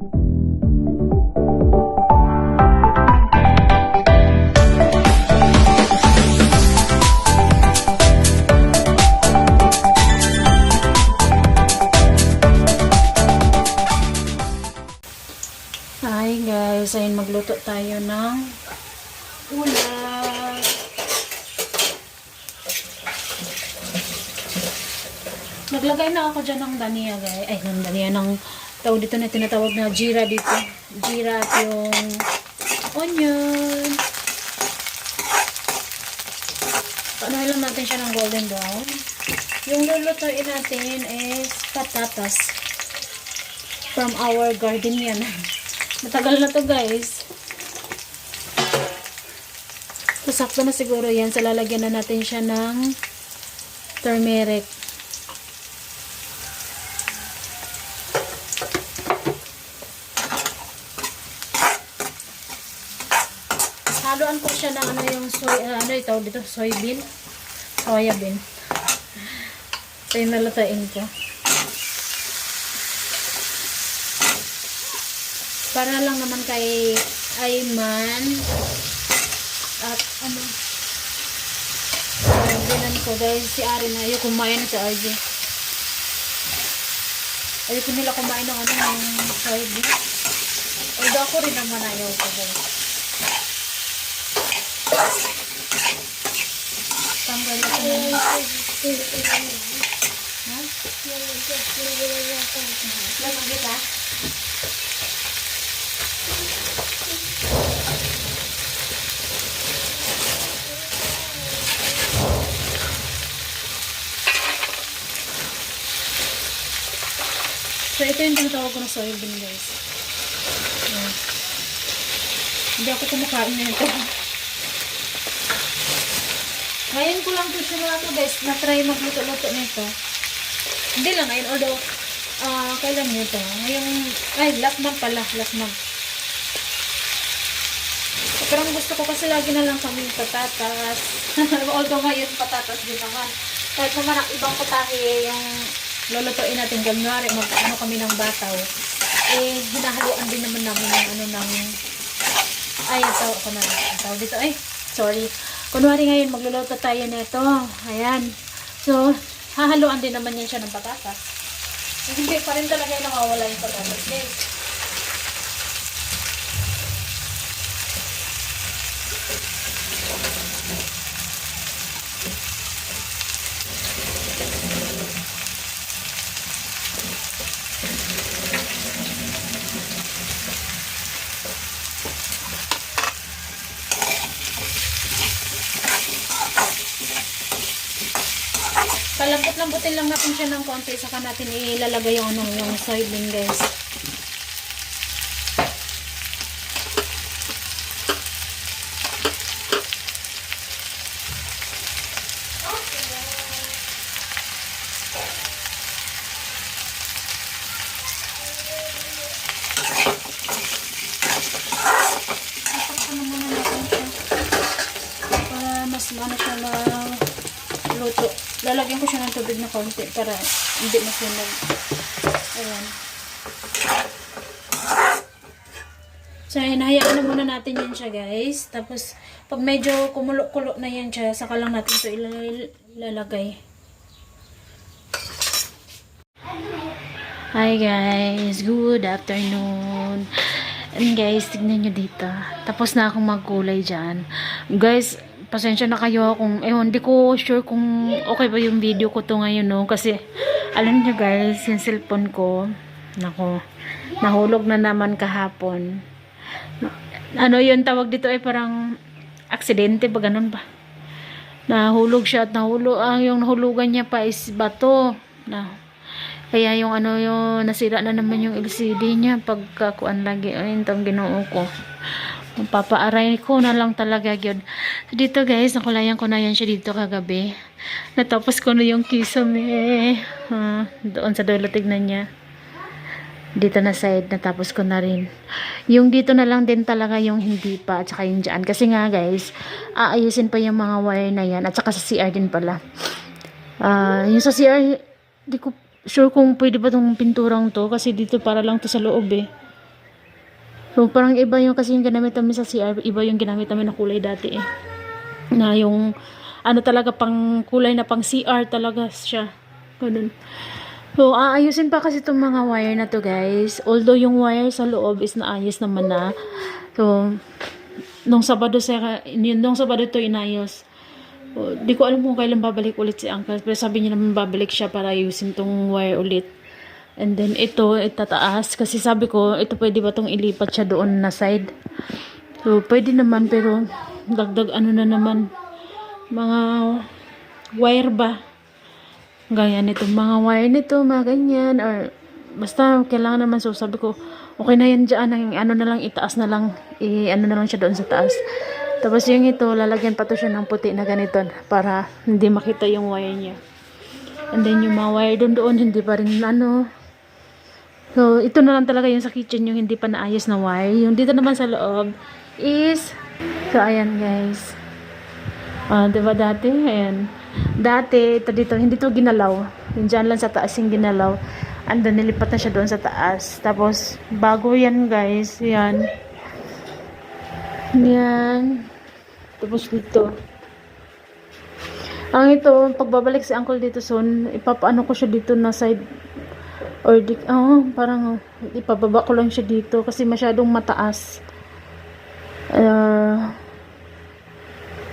Hi guys, ayun magluto tayo ng ulam. Naglagay na ako dyan ng dania guys. Ay, ng dania ng tawag dito na tinatawag na jira dito. Jira at yung onion. Panuhin lang natin siya ng golden brown. Yung lulutuin natin is patatas. From our garden yan. Matagal na to guys. So, sakto na siguro yan. So, lalagyan na natin siya ng turmeric. Haluan ko siya ng ano yung soy, ano ito dito, soybean. Soybean. So, yung nalutuin ko. Para lang naman kay Ayman at ano dinan ko dahil si Ari na ayaw kumain sa RJ. Ayaw nila kumain ng ano ng soybean. Although ako rin naman ayaw ko guys. Tanggal ako ng ha? Lamang kita? So, ito yung tinatawag ko ng soybean guys. Ayan. Hindi ako kumakain na ito. Ngayon ko lang ito siya ako guys, na-try magluto-luto nito. Hindi lang ngayon, although, kailan nyo ito? Ngayong, ay, last month pala, last month. So, pero gusto ko kasi lagi na lang kami patatas. Although ngayon, patatas din naman. Kahit naman ang ibang patahe, yung lulutuin natin, ganyan, mag-ano kami ng bataw. Eh, hinahaluan din naman namin ng ano ng, ay, tawag dito, ay, sorry. Kunwari ngayon, magluluto tayo nito. Ayan. So, hahaluan din naman yan siya ng patatas. Hindi pa rin talaga yung nakawala yung patatas, guys. Palambot-lambutin lang natin siya ng konti, saka natin ilalagay yung ano, yung soybean guys. Tapos muna natin siya para mas ano siya luto. Lalagyan ko siya ng tubig na konti para hindi masunog. Ayan. So, hinahayaan na muna natin yan siya, guys. Tapos, pag medyo kumulo-kulo na yan siya, saka lang natin ito ilalagay. Hi, guys. Good afternoon. And guys, tignan nyo dito. Tapos na akong magkulay dyan. Guys, pasensya na kayo kung, hindi ko sure kung okay ba yung video ko to ngayon, no? Kasi, alam nyo guys, yung cellphone ko, nako, nahulog na naman kahapon. Ano yun tawag dito ay parang aksidente ba, ganun ba? Nahulog siya at yung nahulugan niya pa is bato. Kaya yung ano, yung nasira na naman yung LCD niya pagkakuan lagi. Ayun, itong ginoo ko. Papaaray ko na lang talaga yun. Dito guys, nakulayan ko na yan siya dito kagabi. Natapos ko na yung kisame. Doon sa dulo, tignan niya. Dito na side, natapos ko na rin. Yung dito na lang din talaga yung hindi pa, at saka yung dyan. Kasi nga guys, aayusin pa yung mga wire na yan. At saka sa CR din pala. Yung sa CR, di ko sure kung pwede ba itong pinturang to. Kasi dito para lang to sa loob eh. So, parang iba yung kasi yung ginamit namin sa CR, iba yung ginamit namin na kulay dati eh. Na yung, ano talaga, pang kulay na pang CR talaga siya. Ganun. So, aayusin pa kasi itong mga wire na to, guys. Although yung wire sa loob is naayos naman na. So, nung Sabado to inayos. So, di ko alam kung kailan babalik ulit si Uncle. Pero sabi niya naman babalik siya para ayusin tong wire ulit. And then ito, itataas. Kasi sabi ko, ito pwede ba tong ilipat siya doon na side? So, pwede naman pero dagdag ano na naman. Mga wire ba? Gaya nito, mga wire nito, mga ganyan. Or basta kailangan naman. So, sabi ko, okay na yan dyan. Ano na lang, itaas na lang. Ano na lang siya doon sa taas. Tapos yung ito, lalagyan pa to siya ng puti na ganito para hindi makita yung wire niya. And then yung mga wire doon, hindi pa rin ano. So, ito na lang talaga yung sa kitchen, yung hindi pa naayos na wire. Yung dito naman sa loob is, so, ayan guys. Diba dati? Ayan. Dati, ito dito, hindi to ginalaw. Yung dyan lang sa taas yung ginalaw. And then, nilipat na siya doon sa taas. Tapos, bago yan guys. Yan. Yan. Tapos dito. Ang ito, pagbabalik si Uncle dito soon, ipapaano ko siya dito na side. Or parang ipababa ko lang siya dito kasi masyadong mataas.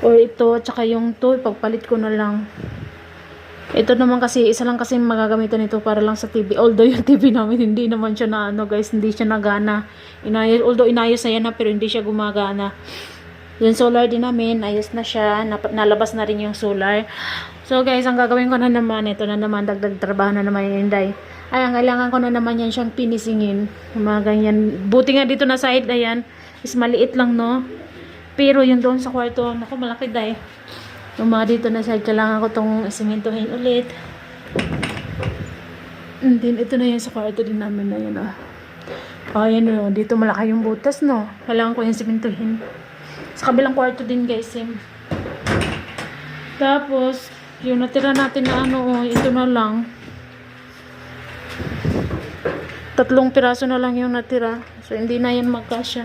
Or ito, tsaka yung to, ipagpalit ko na lang. Ito naman kasi, isa lang kasi magagamitan nito para lang sa TV. Although yung TV namin, hindi naman siya na ano guys, hindi siya nagana. Although inayos na yan na, pero hindi siya gumagana. Yung solar din namin, ayos na siya. Nalabas na rin yung solar. So guys, ang gagawin ko na naman, ito na naman, dagdag trabaho na naman yung Inday. Ay, ang kailangan ko na naman yan siyang pinisingin. Mga ganyan. Buti nga dito na side, ayan, is maliit lang, no? Pero yung doon sa kwarto, naku, malaki dahil. Yung mga dito na side, kailangan ko itong simintuhin ulit. And then, ito na yan sa kwarto din namin na yun, oh. Ayan, oh, dito malaki yung butas, no? Kailangan ko yung simintuhin. Sa kabilang kwarto din, guys, same. Tapos, yung natira natin na ano, oh, ito na lang. 3 piraso na lang yung natira. So, hindi na yan magkasya.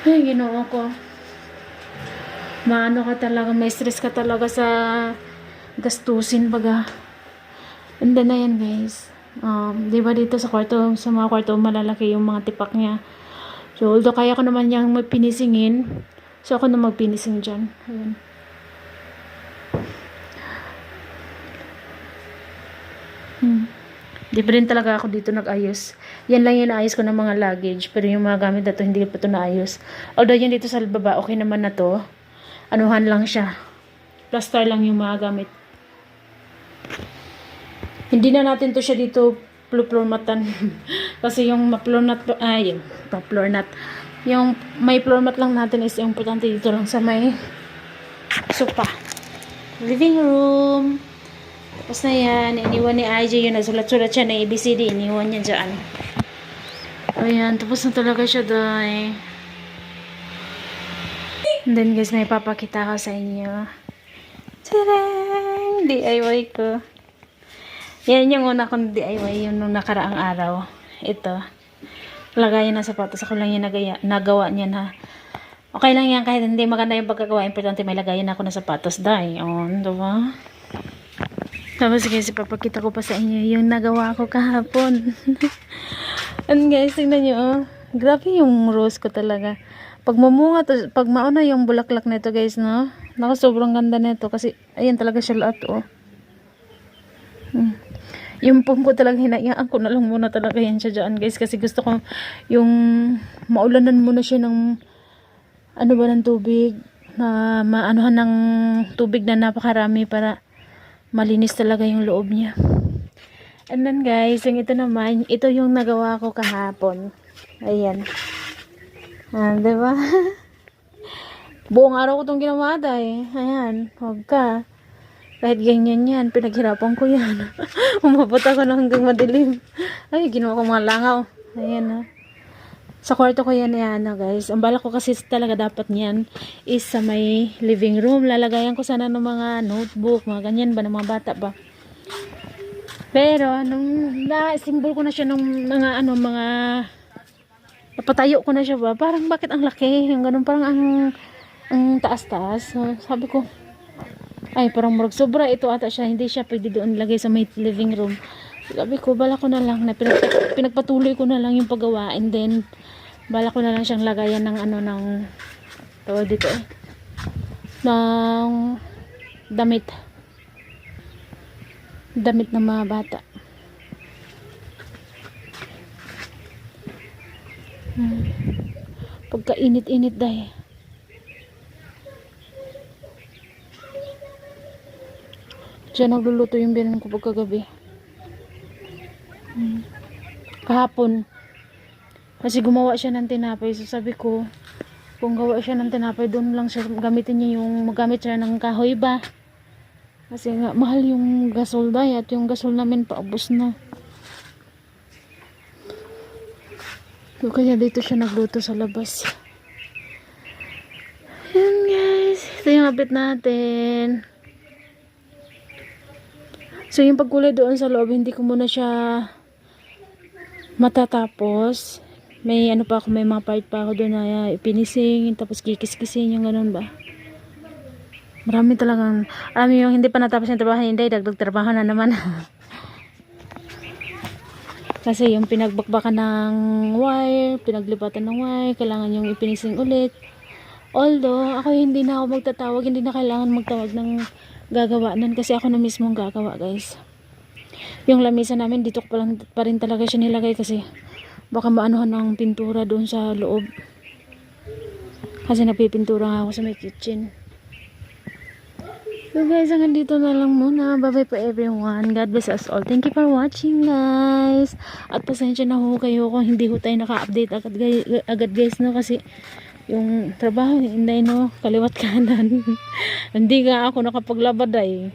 Ay, Ginoo ko. Maano ka talaga, may stress ka talaga sa gastusin baga. And then na yan, guys. Diba dito sa kwarto, sa mga kwarto, malalaki yung mga tipak niya. So, although kaya ko naman niyang magpinisingin, so ako na magpinising dyan. Ayan. Di pa rin talaga ako dito nag-ayos. Yan lang yung naayos ko ng mga luggage. Pero yung mga gamit na to, hindi pa ito naayos. Although yan dito sa baba, okay naman na to. Anuhan lang siya. Plaster lang yung mga gamit. Hindi na natin to siya dito floor matan. Kasi yung floor mat, floor mat. Yung may floor mat lang natin is importante dito lang sa may sofa. Living room. Tapos na yan, iniwan ni IJ yun, nasulat-sulat siya na ABCD, iniwan niya dyan. Ayan, tapos na talaga siya doon. And then guys, may papakita ko sa inyo. Tadang! DIY ko. Yan yung una kong DIY, yung nung nakaraang araw. Ito. Lagayan ng sapatos. Ako lang yung nagawa niyan ha. Okay lang yan, kahit hindi maganda yung pagkagawa. Importante may lagayan ako ng sapatos. Dahil, diba? Tapos guys, ipapakita ko pa sa inyo yung nagawa ko kahapon. And guys, tingnan nyo, oh. Grabe yung rose ko talaga. Pag mamunga to, pag mauna yung bulaklak nito guys, no? Naku, sobrang ganda nito kasi, ayan talaga siya lahat, oh. Yung pong ko talaga hinayaan ko na lang muna talaga yan siya dyan guys. Kasi gusto ko yung maulanan muna siya ng, ano ba, ng tubig. Na maanuhan ng tubig na napakarami para malinis talaga yung loob niya. And then guys, yung ito naman, ito yung nagawa ko kahapon. Ayan. Diba? Buong araw ko itong ginawa dahil. Ayan, huwag ka. Kahit ganyan yan, pinaghirapan ko yan. Umabot ako na hanggang madilim. Ay, ginawa ko mga langaw. Ayan ha. Sa kwarto ko yan, guys. Ang balak ko kasi talaga dapat niyan is sa may living room. Lalagayan ko sana ng mga notebook, mga ganyan ba, ng mga bata ba. Pero, nung na-symbol ko na siya ng mga, mga Napatayo ko na siya ba? Parang bakit ang laki? Yung ganun, parang ang taas-taas. So, sabi ko, ay, parang murag sobra ito ata siya. Hindi siya pwede doon lagay sa may living room. Sabi ko, bala ko na lang na pinagpatuloy ko na lang yung paggawa, and then bala ko na lang siyang lagayan ng ano, ng tawag dito ng damit ng mga bata. Pagka init dahil diyan nagluluto yung biyanan ko pagkagabi. Kahapon kasi gumawa siya ng tinapay, so sabi ko kung gawa siya ng tinapay, doon lang siya gamitin niya, yung magamit siya ng kahoy ba, kasi nga mahal yung gasol dahil, at yung gasol namin paubos na. So, kaya dito siya nagluto sa labas. Yan guys, ito yung update natin. So yung pagkulay doon sa loob, hindi ko muna siya matatapos. May ano pa ako, may mga part pa ako doon na ipinising, tapos kikis-kisin yung ganun ba. Marami talagang, alam yung hindi pa natapos yung trabaho, hindi, dagdag trabaho na naman. Kasi yung pinagbakbakan ng wire, pinaglipatan ng wire, kailangan yung ipinising ulit. Although, ako hindi na ako magtatawag, hindi na kailangan magtawag ng gagawa nun, kasi ako na mismo ang gagawa guys. Yung lamisa namin, dito ko pa rin talaga siya nilagay, kasi baka maanuhan ng pintura doon sa loob. Kasi napipintura nga ako sa may kitchen. So guys, hanggang dito na lang muna. Bye bye po everyone. God bless us all. Thank you for watching guys. At pasensya na ho kayo kung hindi ho tayo naka-update agad guys, no, kasi yung trabaho ni Inday, no, kaliwat kanan. Hindi nga ako nakapaglabad ay.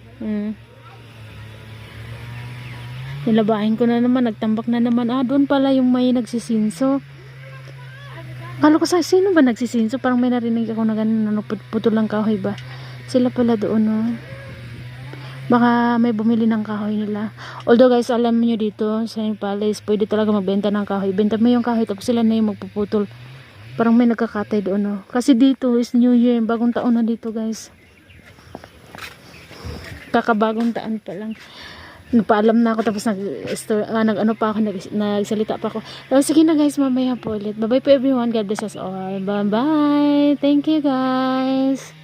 Nilabahin ko na naman, nagtambak na naman. Doon pala yung may nagsisinso. Kala ko sa sino ba nagsisinso? Parang may narinig ako na ganun, putol lang kahoy ba? Sila pala doon, no. Baka may bumili ng kahoy nila. Although guys, alam niyo dito sa Palace, pwede talaga magbenta ng kahoy. Benta mo yung kahoy, tapos sila na yung magpuputol. Parang may nagkakatay doon, no. Kasi dito is New Year, bagong taon na dito guys. Kakabagong taon pa lang. Nagpaalam na ako, tapos nagsalita pa ako. So, sige na guys, mamaya po ulit. Bye bye po everyone. God bless us all. Bye bye. Thank you guys.